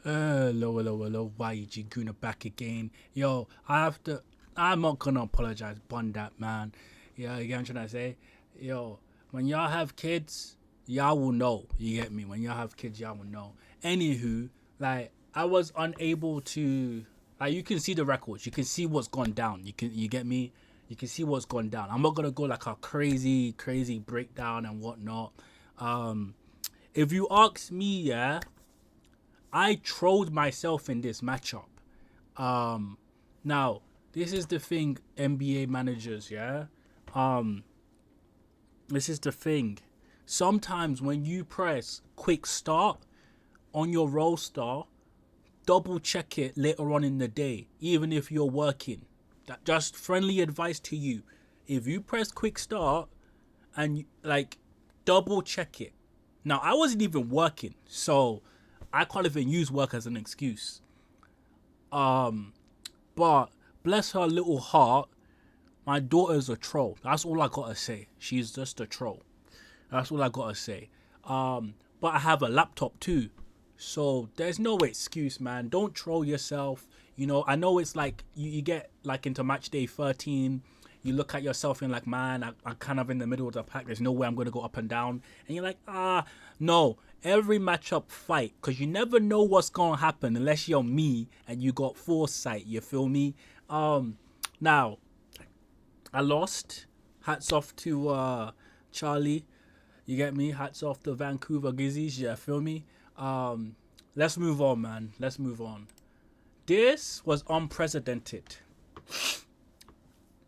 Hello, yeggooner back again. Yo, I'm not gonna apologize, bun that man. Yeah, you get what I'm trying to say? Yo, when y'all have kids, y'all will know. You get me? When y'all have kids, y'all will know. Anywho, like, I was unable to, like, you can see the records. You can see what's gone down. You get me? You can see what's gone down. I'm not gonna go like a crazy breakdown and whatnot. Um, if you ask me, yeah, I trolled myself in this matchup. Um, Now this is the thing, NBA managers, yeah. Um, this is the thing. Sometimes when you press quick start on your roster, double check it later on in the day, even if you're working. That just friendly advice to you. If you press quick start and like double check it. Now I wasn't even working, so I can't even use work as an excuse. But bless her little heart, my daughter's a troll. That's all I gotta say. She's just a troll. That's all I gotta say. But I have a laptop too, so there's no excuse, man. Don't troll yourself. I know it's like you get like into match day 13. You look at yourself and like, man, I'm kind of in the middle of the pack. There's no way I'm going to go up and down. And you're like, no. Every matchup fight, because you never know what's going to happen unless you're me and you got foresight. You feel me? Now, I lost. Hats off to Charlie. You get me? Hats off to Vancouver Grizzlies. Yeah, feel me? Let's move on, man. Let's move on. This was unprecedented.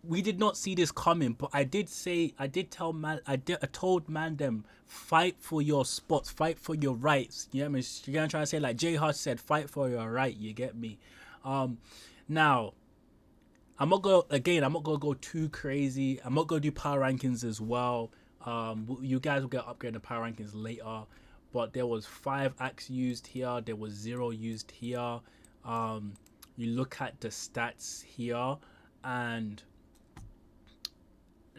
We did not see this coming, but I told man them, fight for your spots, fight for your rights. You know what I mean? You're gonna try to say like Jay Hart said, fight for your right. You get me? Now, I'm not gonna go too crazy. I'm not gonna do power rankings as well. You guys will get upgraded power rankings later. But there was 5 acts used here. There was 0 used here. You look at the stats here, and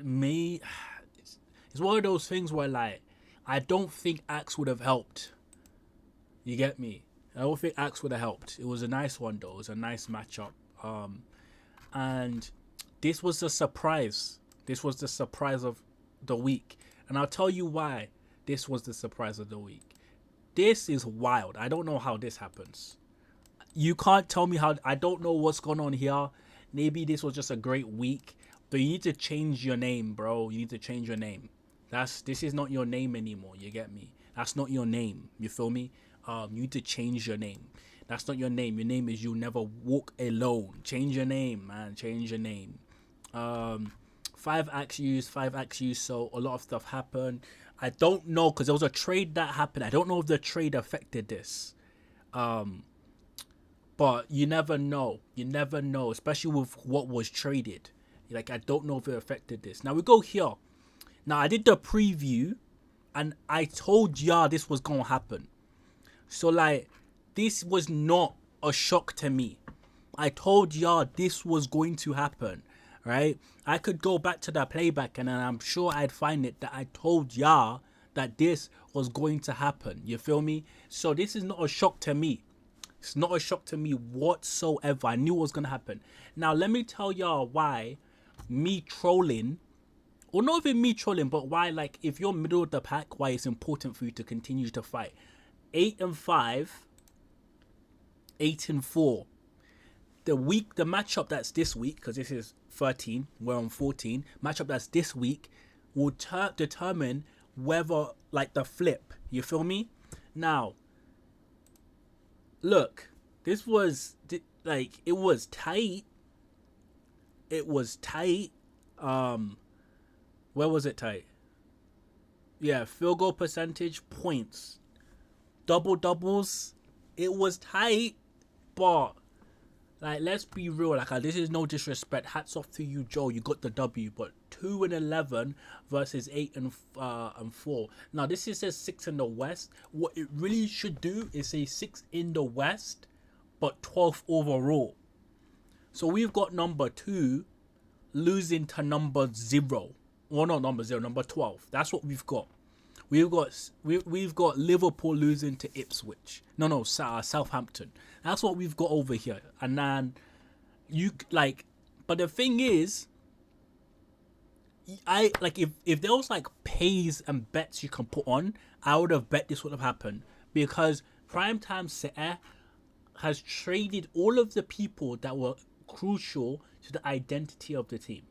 it's one of those things where like I don't think Axe would have helped. You get me? I don't think Axe would have helped. It was a nice one though. It was a nice matchup. And this was the surprise. This was the surprise of the week. And I'll tell you why this was the surprise of the week. This is wild. I don't know how this happens. You can't tell me how. I don't know what's going on here. Maybe this was just a great week. But you need to change your name, bro. You need to change your name. This is not your name anymore. You get me? That's not your name. You feel me? You need to change your name. That's not your name. Your name is You'll Never Walk Alone. Change your name, man. Change your name. 5 acts used. So a lot of stuff happened. I don't know, because there was a trade that happened. I don't know if the trade affected this. But you never know. You never know, especially with what was traded. Like, I don't know if it affected this. Now we go here. Now I did the preview and I told y'all this was gonna happen. So like, this was not a shock to me. I told y'all this was going to happen, right? I could go back to the playback and I'm sure I'd find it that I told y'all that this was going to happen. You feel me? So this is not a shock to me. It's not a shock to me whatsoever. I knew what was gonna happen. Now let me tell y'all why me trolling, or not even me trolling, but why, like, if you're middle of the pack, why it's important for you to continue to fight. 8-5, 8-4. The matchup that's this week, because this is 13, we're on 14. Matchup that's this week will determine whether, like, the flip. You feel me? Now, look, this was like, it was tight. It was tight. Where was it tight? Yeah, field goal percentage, points, doubles. It was tight, but like, let's be real. Like, this is no disrespect. Hats off to you, Joe. You got the W. But 2-11 versus 8-4. Now this says 6 in the West. What it really should do is say 6 in the West, but 12th overall. So we've got number 2 losing to number 0. Well, not number 0, number 12. That's what we've got. We've got Liverpool losing to Ipswich. No, Southampton. That's what we've got over here. And then you like, but the thing is, I like if there was like pays and bets you can put on, I would have bet this would have happened because Primetime City has traded all of the people that were crucial to the identity of the team,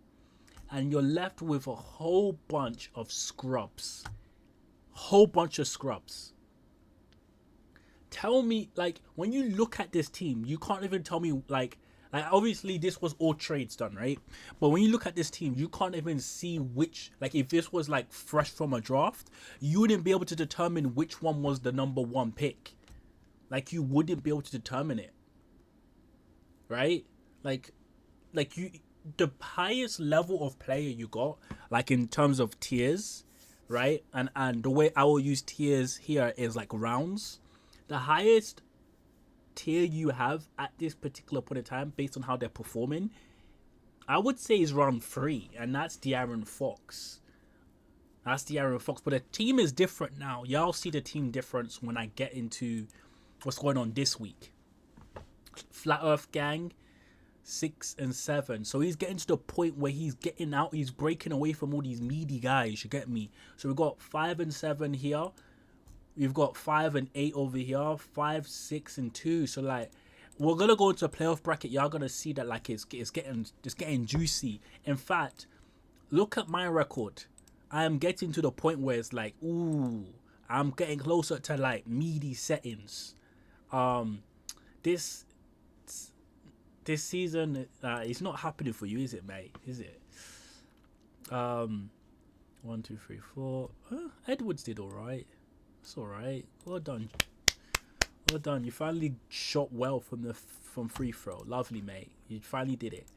and you're left with a whole bunch of scrubs. Tell me, like, when you look at this team, you can't even tell me, like obviously this was all trades done, right? But when you look at this team, you can't even see which, like, if this was like fresh from a draft, you wouldn't be able to determine which one was the number one pick. Like, you wouldn't be able to determine it, right? Like you, the highest level of player you got, like in terms of tiers, right? And the way I will use tiers here is like rounds. The highest tier you have at this particular point in time, based on how they're performing, I would say is round 3, and that's De'Aaron Fox. But the team is different now. Y'all see the team difference when I get into what's going on this week. Flat Earth Gang, 6 and 7. So he's getting to the point where he's getting out. He's breaking away from all these meaty guys. You get me? So we've got 5 and 7 here. We've got 5 and 8 over here. 5, 6 and 2. So like, we're gonna go into a playoff bracket. Y'all gonna see that like it's getting juicy. In fact, look at my record. I am getting to the point where it's like, ooh, I'm getting closer to like meaty settings. This season, it's not happening for you, is it, mate? Is it? 1, 2, 3, 4. Edwards did all right. It's all right. Well done. You finally shot well from free throw. Lovely, mate. You finally did it.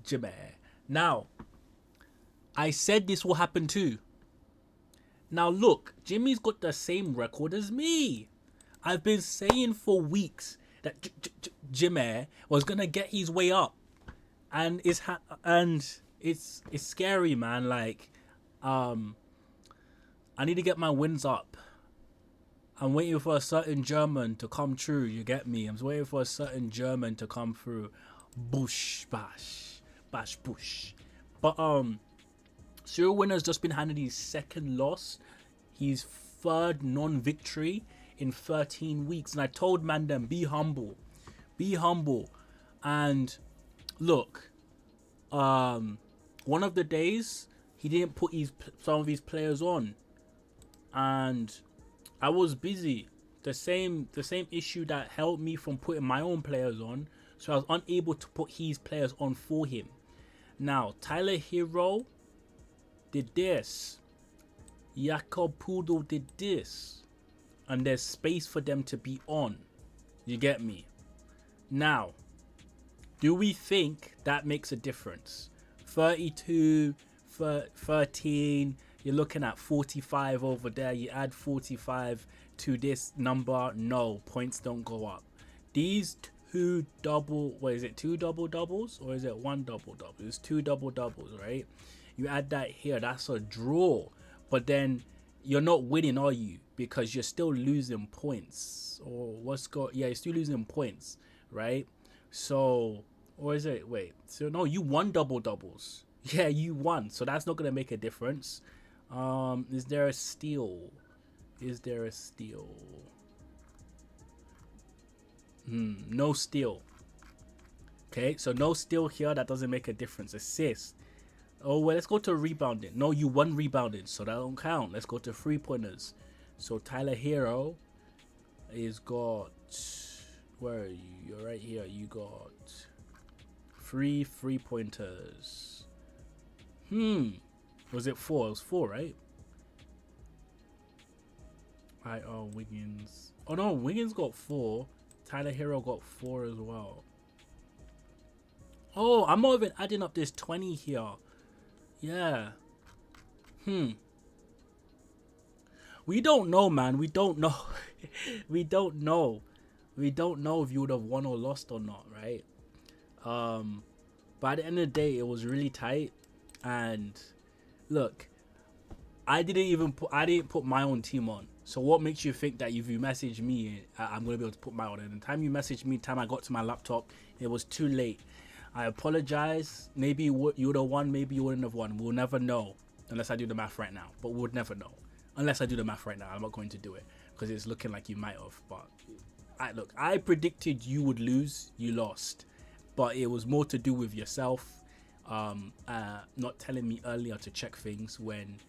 Jimmy. Now, I said this will happen too. Now look, Jimmy's got the same record as me. I've been saying for weeks that Jimmy was gonna get his way up, and it's scary, man. Like, I need to get my wins up. I'm waiting for a certain German to come true. You get me? I'm waiting for a certain German to come through. Bush, bash, bush. But Cyril Winner's just been handed his second loss, his third non-victory in 13 weeks. And I told Mandem, be humble. And look, one of the days he didn't put some of his players on, and I was busy. The same issue that held me from putting my own players on, so I was unable to put his players on for him. Now Tyler Hero did this, Jakob Poodle did this, and there's space for them to be on. You get me? Now, do we think that makes a difference? 32, 13, you're looking at 45 over there. You add 45 to this number. No, points don't go up. These two double doubles or is it one double double? It's 2 double doubles, right? You add that here, that's a draw. But then you're not winning, are you? Because you're still losing points. Or you're still losing points, right? So, or is it, so no, you won double doubles. Yeah, you won. So that's not going to make a difference. Is there a steal? No steal. Okay, so no steal here. That doesn't make a difference. Assist. Oh, well, let's go to rebounding. No, you won rebounding, so that don't count. Let's go to 3-pointers. So Tyler Hero is got... Where are you? You're right here. You got 3 3-pointers. Was it 4? It was 4, right? Wiggins. Oh no, Wiggins got 4. Tyler Hero got 4 as well. Oh, I'm not even adding up this 20 here. Yeah. We don't know, man. We don't know. We don't know if you would have won or lost or not, right? But at the end of the day, it was really tight. And look, I didn't put my own team on. So what makes you think that if you message me, I'm gonna be able to put my own? And the time you messaged me, time I got to my laptop, it was too late. I apologize. Maybe you would have won, maybe you wouldn't have won. We'll never know unless I do the math right now. But we would never know unless I do the math right now. I'm not going to do it because it's looking like you might have. But I predicted you would lose. You lost, but it was more to do with yourself, not telling me earlier to check things when.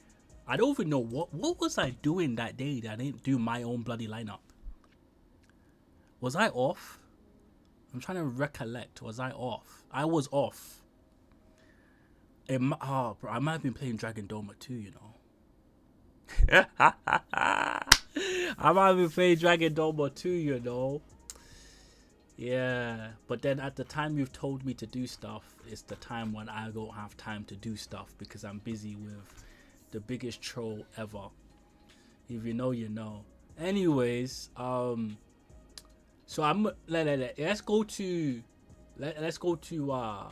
I don't even know what was I doing that day that I didn't do my own bloody lineup. Was I off? I'm trying to recollect. Was I off? I was off. Bro, I might have been playing Dragon Doma too, you know. I might have been playing Dragon Doma too, you know. Yeah, but then at the time you've told me to do stuff, it's the time when I don't have time to do stuff because I'm busy with the biggest troll ever. If you know, you know. Anyways, so let's go to let's go to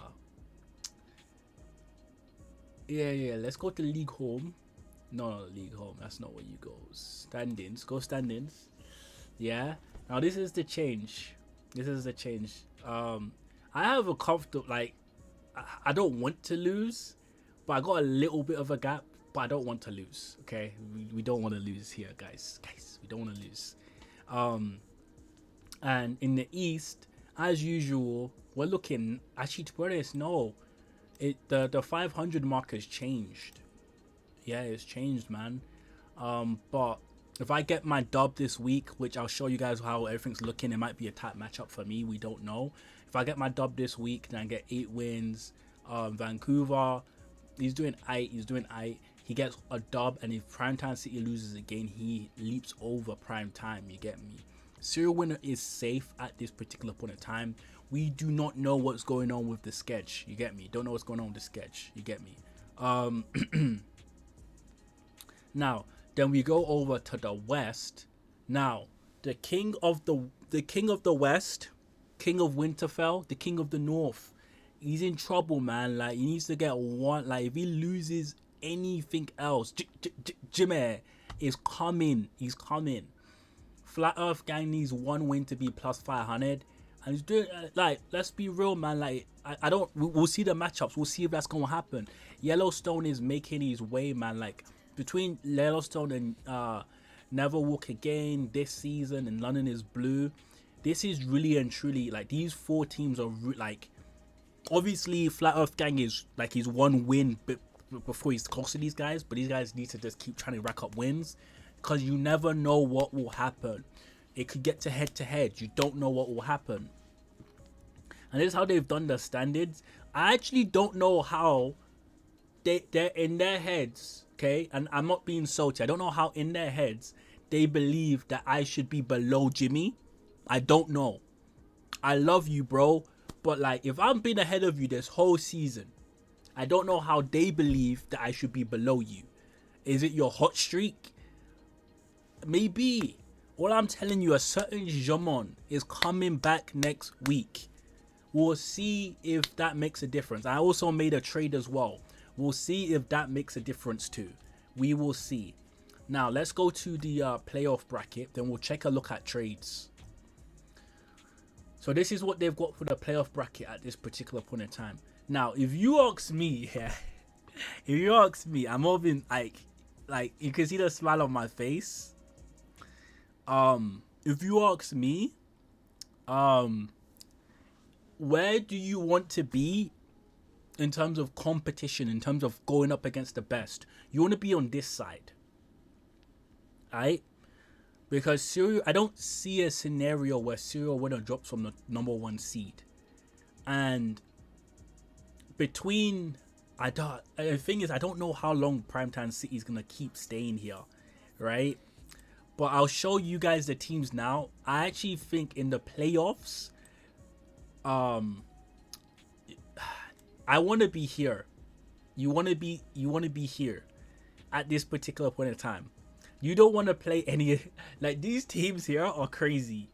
League Home. No, League Home, that's not where you go. Standings. Go standings. Yeah. Now this is the change. I have a comfortable, like, I don't want to lose, but I got a little bit of a gap. But I don't want to lose, okay? We don't want to lose here, guys. We don't want to lose. And in the East, as usual, we're looking... Actually, to be honest, no. The 500 mark has changed. Yeah, it's changed, man. But if I get my dub this week, which I'll show you guys how everything's looking, it might be a tight matchup for me. We don't know. If I get my dub this week, then I get 8 wins. Vancouver, he's doing 8. He gets a dub, and if Primetime City loses again, he leaps over Primetime. You get me? Serial winner is safe at this particular point in time. We do not know what's going on with the sketch. You get me? Don't know what's going on with the sketch. You get me? Now, then we go over to the West. Now, the king of the West, King of Winterfell, the king of the North, he's in trouble, man. Like, he needs to get one. Like, if he loses anything else, Jimmy is coming. He's coming. Flat Earth Gang needs one win to be plus 500, and he's doing like, let's be real, man. Like, I don't. We'll see the matchups. We'll see if that's gonna happen. Yellowstone is making his way, man. Like, between Yellowstone and Never Walk Again this season and London is Blue, this is really and truly, like, these 4 teams are like, obviously Flat Earth Gang is like, he's one win before he's close to these guys, but these guys need to just keep trying to rack up wins, because you never know what will happen. It could get to head. You don't know what will happen. And this is how they've done the standards. I actually don't know how they're in their heads, okay? And I'm not being salty. I don't know how in their heads they believe that I should be below Jimmy. I don't know. I love you, bro. But, like, if I'm been ahead of you this whole season, I don't know how they believe that I should be below you. Is it your hot streak? Maybe. All I'm telling you, a certain Jamon is coming back next week. We'll see if that makes a difference. I also made a trade as well. We'll see if that makes a difference too. We will see. Now, let's go to the playoff bracket. Then we'll check a look at trades. So this is what they've got for the playoff bracket at this particular point in time. Now, if you ask me, I'm all been like, you can see the smile on my face. If you ask me, where do you want to be in terms of competition, in terms of going up against the best? You want to be on this side, right? Because Serial, I don't see a scenario where Serial winner drops from the number 1 seed, and between, the thing is, I don't know how long Primetime City is gonna keep staying here, right? But I'll show you guys the teams now. I actually think in the playoffs, I want to be here. You want to be here at this particular point in time. You don't want to play any, like, these teams here are crazy.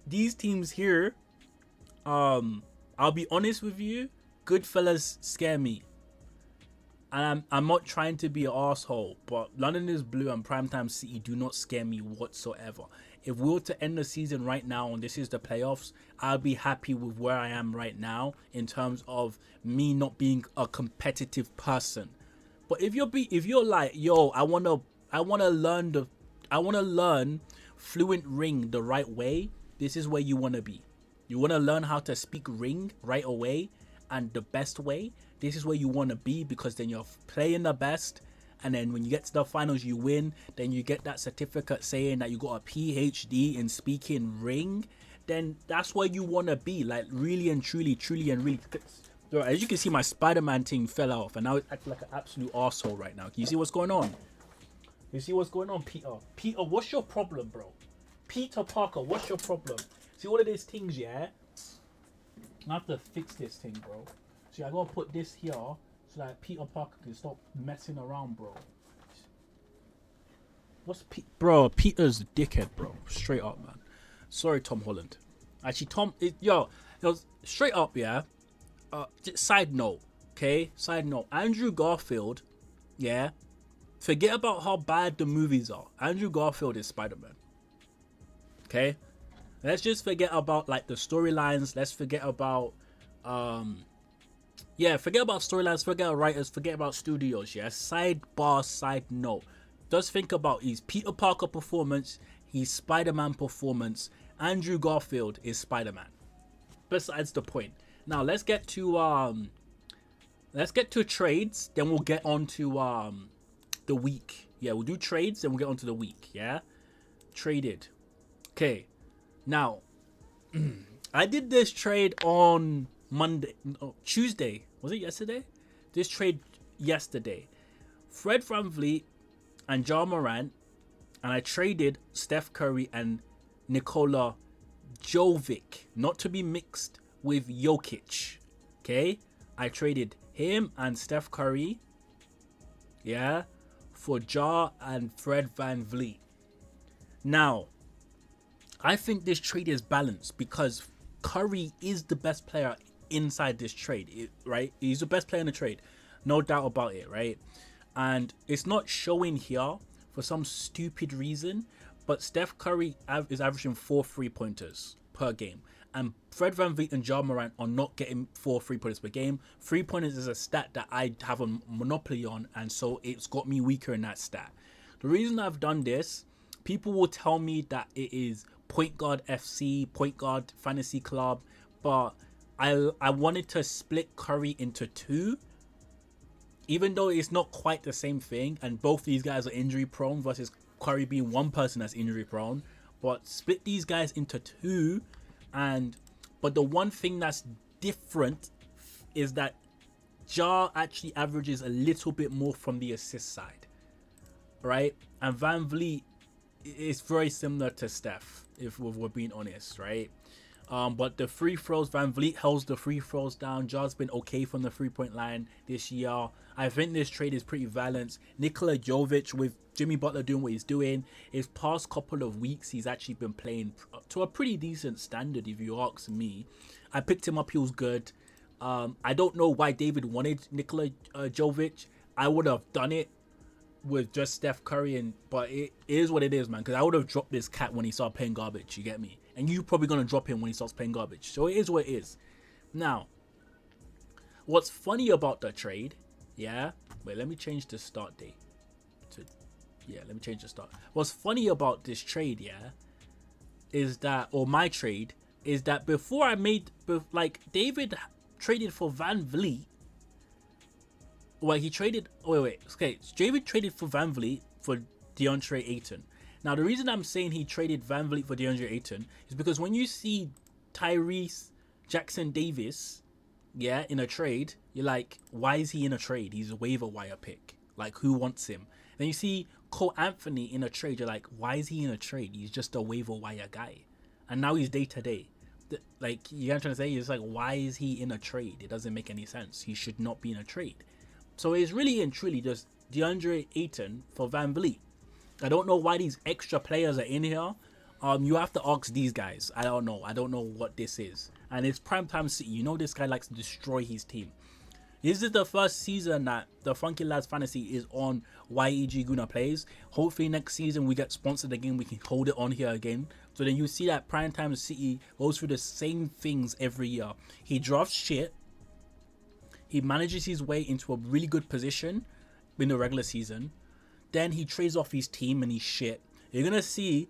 These teams here, I'll be honest with you, Goodfellas scare me. And I'm not trying to be an asshole, but London is blue and Primetime City do not scare me whatsoever. If we were to end the season right now and this is the playoffs, I'll be happy with where I am right now in terms of me not being a competitive person. But if you're like, yo, I wanna learn fluent ring the right way, this is where you wanna be. You wanna learn how to speak ring right away and the best way. This is where you wanna be, because then you're playing the best, and then when you get to the finals you win, then you get that certificate saying that you got a PhD in speaking ring. Then that's where you wanna be, like really and truly and really. So as you can see, my Spider-Man thing fell off, and now it's acting like an absolute arsehole right now. Can you see what's going on? You see what's going on, Peter? Peter, what's your problem, bro? Peter Parker, what's your problem? See all of these things, yeah? I have to fix this thing, bro. See, I gotta put this here so that Peter Parker can stop messing around, bro. Bro, Peter's a dickhead, bro. Straight up, man. Sorry, Tom Holland. Actually, it was straight up, yeah? Side note, okay? Side note. Andrew Garfield, yeah? Forget about how bad the movies are. Andrew Garfield is Spider-Man. Okay? Let's just forget about like the storylines. Let's forget about forget about storylines, forget about writers, forget about studios, yeah? Side note. Just think about his Peter Parker performance, his Spider-Man performance. Andrew Garfield is Spider-Man. Besides the point. Now let's get to trades, then we'll get on to the week. Yeah, we'll do trades, then we'll get on to the week, yeah? Traded. Okay. Now, I did this trade on Tuesday. Was it yesterday? This trade yesterday. Fred VanVleet and Ja Morant, and I traded Steph Curry and Nikola Jovic, not to be mixed with Jokic. Okay? I traded him and Steph Curry, yeah, for Ja and Fred VanVleet. Now, I think this trade is balanced because Curry is the best player inside this trade, right? He's the best player in the trade, no doubt about it, right? And it's not showing here for some stupid reason, but Steph Curry is averaging 4 3-pointers per game, and Fred VanVleet and Ja Morant are not getting 4 3-pointers per game. 3-pointers is a stat that I have a monopoly on, and so it's got me weaker in that stat. The reason I've done this, people will tell me that it is Point Guard FC, Point Guard Fantasy Club, but I wanted to split Curry into two, even though it's not quite the same thing, and both these guys are injury prone versus Curry being one person that's injury prone, but split these guys into two. But the one thing that's different is that Ja actually averages a little bit more from the assist side, right? And VanVleet is very similar to Steph, if we're being honest, right? But the free throws, VanVleet holds the free throws down. Ja's been okay from the 3-point line this year. I think this trade is pretty balanced. Nikola Jovic, with Jimmy Butler doing what he's doing, his past couple of weeks, he's actually been playing to a pretty decent standard, if you ask me. I picked him up, he was good. I don't know why David wanted Nikola Jovic. I would have done it with just Steph Curry, but it is what it is, man, because I would have dropped this cat when he started playing garbage, you get me? And you're probably going to drop him when he starts playing garbage. So it is what it is. Now, what's funny about the trade, yeah? Wait, let me change the start date. Let me change the start. What's funny about this trade, yeah, is that, or my trade, is that before I made, like, David traded for VanVleet. Well, he traded, okay, David traded for VanVleet for DeAndre Ayton. Now, the reason I'm saying he traded VanVleet for DeAndre Ayton is because when you see Tyrese Jackson Davis, yeah, in a trade, you're like, why is he in a trade? He's a waiver wire pick. Like, who wants him? Then you see Cole Anthony in a trade, you're like, why is he in a trade? He's just a waiver wire guy. And now he's day to day. Like, you know what I'm trying to say? It's like, why is he in a trade? It doesn't make any sense. He should not be in a trade. So it's really and truly just DeAndre Ayton for VanVleet. I don't know why these extra players are in here. You have to ask these guys. I don't know. I don't know what this is. And it's Primetime City. You know this guy likes to destroy his team. This is the first season that the Funky Lads Fantasy is on yeggooner Plays. Hopefully next season we get sponsored again. We can hold it on here again. So then you see that Primetime City goes through the same things every year. He drafts shit. He manages his way into a really good position in the regular season. Then he trades off his team and he's shit. You're going to see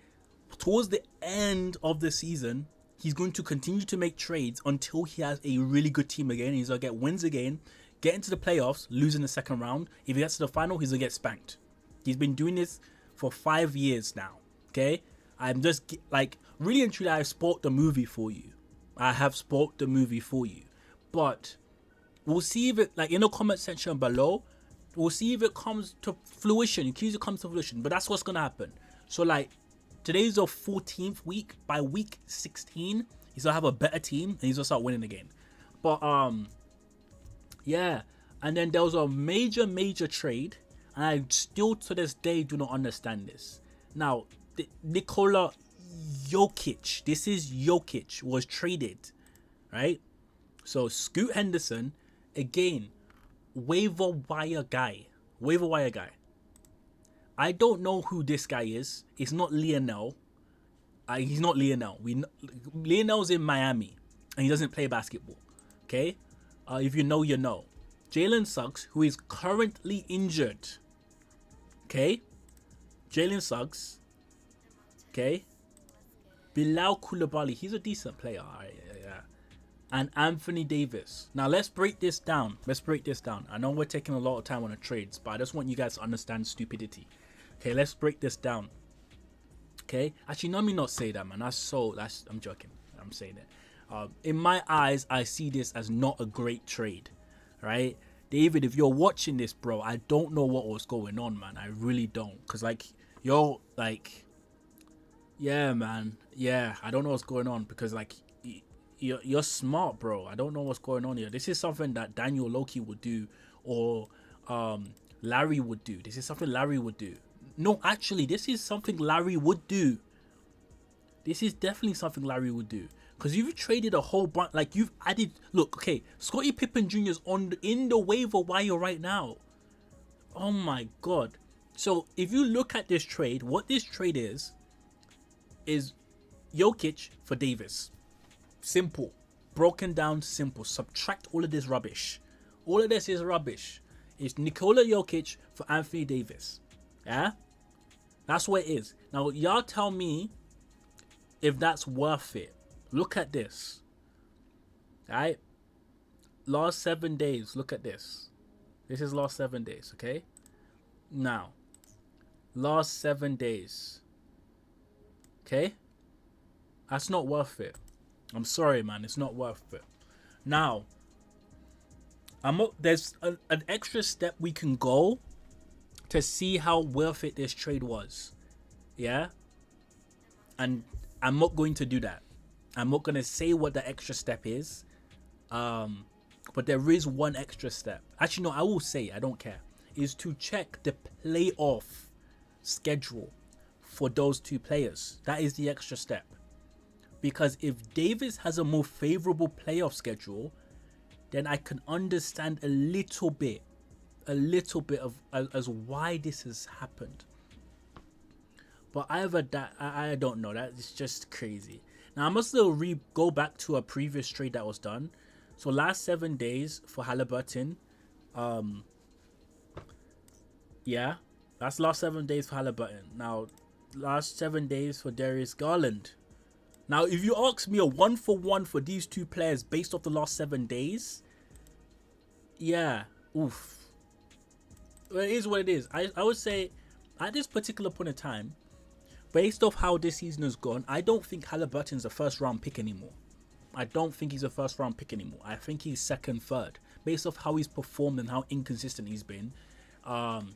towards the end of the season, he's going to continue to make trades until he has a really good team again. He's going to get wins again, get into the playoffs, lose in the second round. If he gets to the final, he's going to get spanked. He's been doing this for 5 years now, okay? I'm just, like, really and truly, I've spoiled the movie for you. I have spoiled the movie for you. But we'll see if it, like, in the comment section below, we'll see if it comes to fruition. It comes to fruition. But that's what's going to happen. So, like, today's the 14th week. By week 16, he's gonna have a better team and he's gonna start winning again. But yeah. And then there was a major trade, and I still to this day do not understand this. Now, Nikola Jokic, this is Jokic, was traded, right? So Scoot Henderson, again, waiver wire guy. I don't know who this guy is. It's not Lionel. He's not Lionel. Lionel's in Miami, and he doesn't play basketball. Okay? If you know, you know. Jalen Suggs, who is currently injured. Okay? Jalen Suggs. Okay? Bilal Koulibaly. He's a decent player. Yeah. And Anthony Davis. Now, let's break this down. I know we're taking a lot of time on the trades, but I just want you guys to understand stupidity. Okay, let's break this down. Okay? Actually, let me not say that, man. I'm joking. I'm saying it. In my eyes, I see this as not a great trade. Right? David, if you're watching this, bro, I don't know what was going on, man. I really don't. Because, like, you're, like... Yeah, man. Yeah, I don't know what's going on. Because, like, you're smart, bro. I don't know what's going on here. This is something that Daniel Loki would do. Or Larry would do. This is something Larry would do. No, actually, this is something Larry would do. This is definitely something Larry would do. Because you've traded a whole bunch. Like, you've added... Look, okay. Scottie Pippen Jr. is in the waiver wire right now. Oh, my God. So, if you look at this trade, what this trade is Jokic for Davis. Simple. Broken down, simple. Subtract all of this rubbish. All of this is rubbish. It's Nikola Jokic for Anthony Davis. Yeah? That's what it is. Now, y'all tell me if that's worth it. Look at this. Alright? Last 7 days. Look at this. This is last 7 days, okay? Now, last 7 days. Okay? That's not worth it. I'm sorry, man. It's not worth it. Now, there's an extra step we can go to see how worth it this trade was. Yeah? And I'm not going to do that. I'm not going to say what the extra step is. But there is one extra step. Actually, no, I will say, I don't care. Is to check the playoff schedule for those two players. That is the extra step. Because if Davis has a more favorable playoff schedule, then I can understand a little bit of as why this has happened. But either that, I don't know. That is just crazy. Now I must still go back to a previous trade that was done. So last 7 days for Halliburton, yeah, that's last 7 days for Halliburton. Now last 7 days for Darius Garland. Now if you ask me a 1-for-1 for these two players based off the last 7 days, yeah, oof. Well, it is what it is. I would say at this particular point in time, based off how this season has gone, I don't think Halliburton's a first round pick anymore. I don't think he's a first round pick anymore. I think he's second, third, based off how he's performed and how inconsistent he's been. And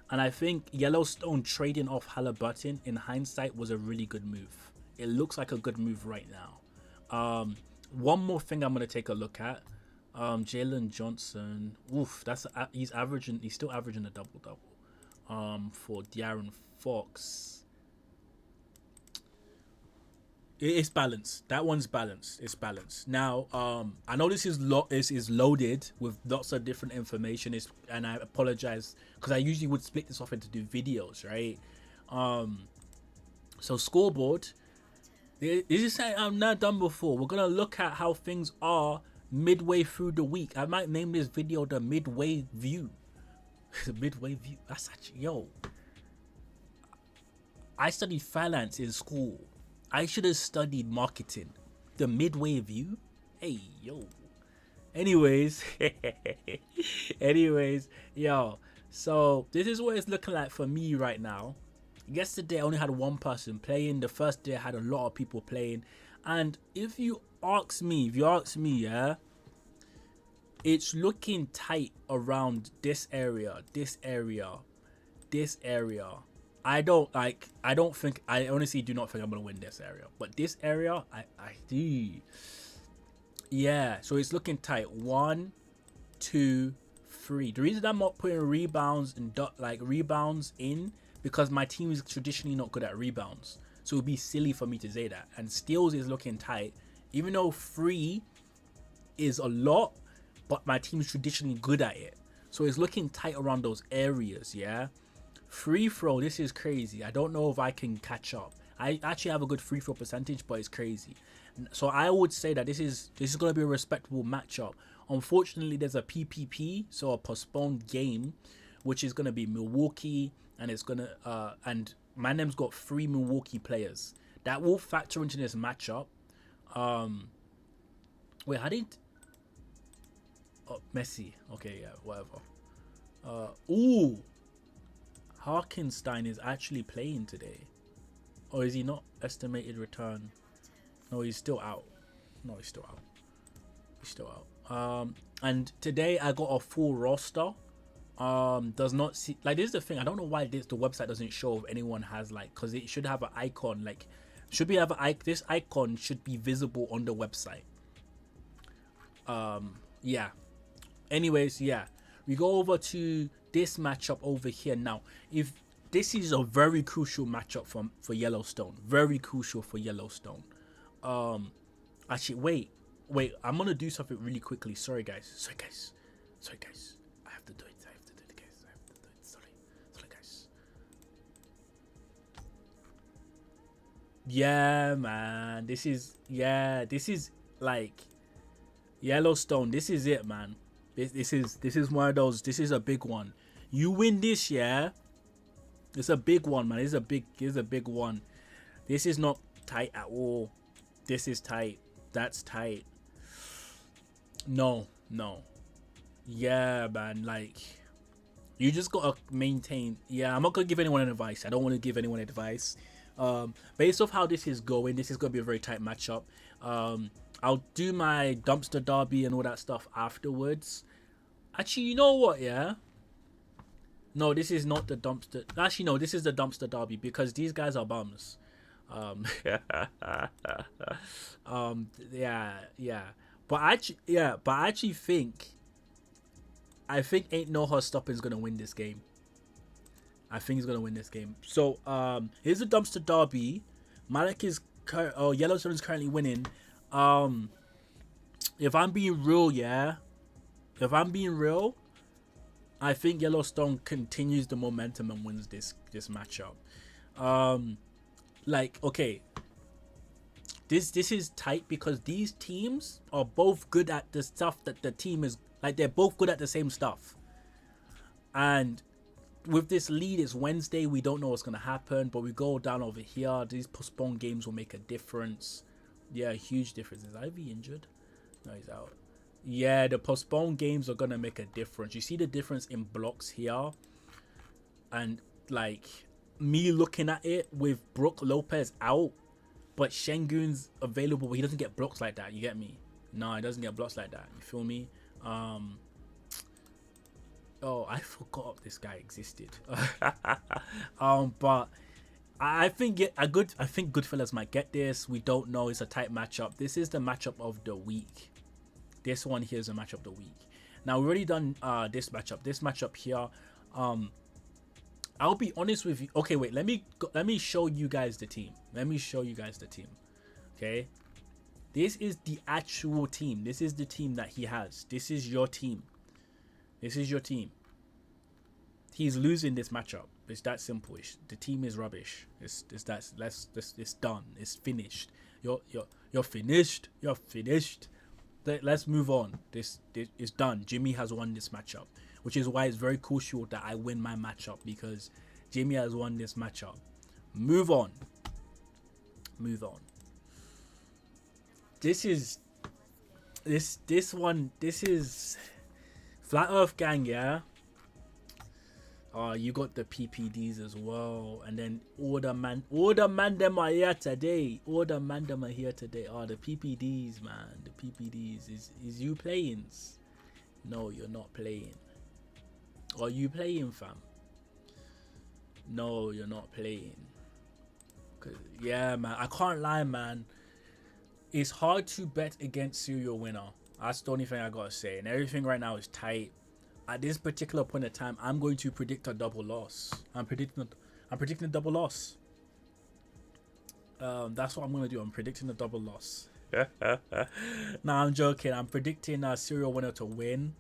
I think Yellowstone trading off Halliburton in hindsight was a really good move. It looks like a good move right now. One more thing I'm going to take a look at. Jalen Johnson. Oof, he's still averaging a double-double. For De'Aaron Fox. It's balanced. That one's balanced. It's balanced. Now, I know this is loaded with lots of different information. And I apologize because I usually would split this off into do videos, right? So scoreboard. This is something I've not done before. We're gonna look at how things are midway through the week. I might name this video the midway view. The midway view. That's actually I studied finance in school. I should have studied marketing. The midway view? Hey, yo. Anyways. Yo. So, this is what it's looking like for me right now. Yesterday, I only had one person playing. The first day, I had a lot of people playing. And if you ask me, yeah, it's looking tight around this area. I honestly do not think I'm gonna win this area, but this area, I do. Yeah, so it's looking tight. 1, 2, 3. The reason I'm not putting rebounds and rebounds in because my team is traditionally not good at rebounds, so it'd be silly for me to say that. And steals is looking tight, even though 3 is a lot, but my team is traditionally good at it, so it's looking tight around those areas. Yeah. Free throw, this is crazy. I don't know if I can catch up. I actually have a good free throw percentage, but it's crazy. So I would say that this is going to be a respectable matchup. Unfortunately, there's a PPP, so a postponed game, which is going to be Milwaukee, and it's going to and Manem's got 3 Milwaukee players. That will factor into this matchup. Wait, I didn't. Oh, Messi. Okay, yeah, whatever. Ooh. Harkenstein is actually playing today. Or is he not? Estimated return. No, he's still out. He's still out. And today I got a full roster. Does not see, like, this is the thing. I don't know why the website doesn't show if anyone has, like, because it should have an icon. Like, this icon should be visible on the website. Yeah. Anyways, yeah. We go over to this matchup over here now. If this is a very crucial matchup for Yellowstone, very crucial for Yellowstone. Actually, wait, I'm gonna do something really quickly. Sorry guys. I have to do it, guys. Sorry guys. Yeah, man, this is like Yellowstone. This is it, man. This is one of those. This is a big one. You win this, yeah. It's a big one, man. It's a big one. This is not tight at all. This is tight. That's tight. No. Yeah, man. Like, you just gotta maintain. Yeah, I'm not gonna give anyone advice. I don't want to give anyone advice. Based off how this is going, this is gonna be a very tight matchup. I'll do my dumpster derby and all that stuff afterwards. Actually, you know what, yeah? No, this is not the dumpster. Actually, no, this is the dumpster derby because these guys are bums. Yeah. But I actually think Ain't No Her Stopping's gonna win this game. I think he's gonna win this game. So here's the dumpster derby. Yellowstone is currently winning. If I'm being real, I think Yellowstone continues the momentum and wins this matchup. Like, okay, this is tight because these teams are both good at the stuff that the team is, like, they're both good at the same stuff. And with this lead, it's Wednesday. We don't know what's gonna happen, but we go down over here. These postponed games will make a difference. Yeah, huge difference. Is Ivy injured? No, he's out. Yeah, the postponed games are gonna make a difference. You see the difference in blocks here, and like me looking at it with Brook Lopez out, but Şengün's available, but he doesn't get blocks like that. You get me? No, he doesn't get blocks like that. You feel me? Oh, I forgot this guy existed. But I think Goodfellas might get this. We don't know. It's a tight matchup. This is the matchup of the week. This one here is a matchup of the week. Now we've already done this matchup. This matchup here. I'll be honest with you. Okay, wait. Let me show you guys the team. Okay, this is the actual team. This is the team that he has. This is your team. This is your team. He's losing this matchup. It's that simple. The team is rubbish. It's done. It's finished. You're finished. You're finished. Let's move on. This is done. Jimmy has won this matchup, which is why it's very crucial that I win my matchup, because Jimmy has won this matchup. Move on. Move on. This is Flat Earth Gang, yeah. You got the PPDs as well, and then all the man them are here today. All the man them are here today. The PPDs, man. The PPDs is you playing? No, you're not playing. Are you playing, fam? No, you're not playing. Yeah, man. I can't lie, man. It's hard to bet against serial winner. That's the only thing I gotta say. And everything right now is tight. At this particular point in time, I'm going to predict a double loss. I'm predicting a double loss. That's what I'm gonna do. I'm predicting a double loss. Nah, I'm joking. I'm predicting a serial winner to win.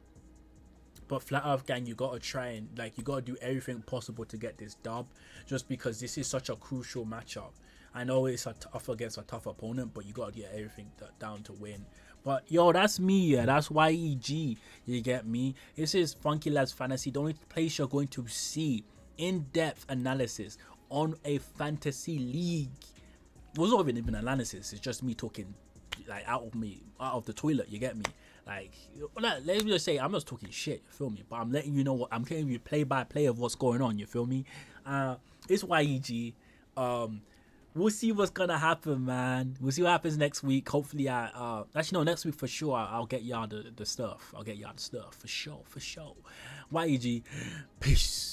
But Flat Earth Gang, you gotta try and you gotta do everything possible to get this dub, just because this is such a crucial matchup. I know it's a tough against a tough opponent, but you gotta get everything down to win. But yo, that's me, yeah. That's YEG. You get me? This is Funky Lads Fantasy, the only place you're going to see in-depth analysis on a fantasy league. It was not even analysis. It's just me talking out of the toilet. You get me? Let's just say I'm just talking shit. You feel me? But I'm letting you know what I'm getting you play by play of what's going on. You feel me? It's YEG. We'll see what's gonna happen, man. We'll see what happens next week. Hopefully, next week for sure. I'll get y'all the stuff. I'll get y'all the stuff for sure. YEG, peace.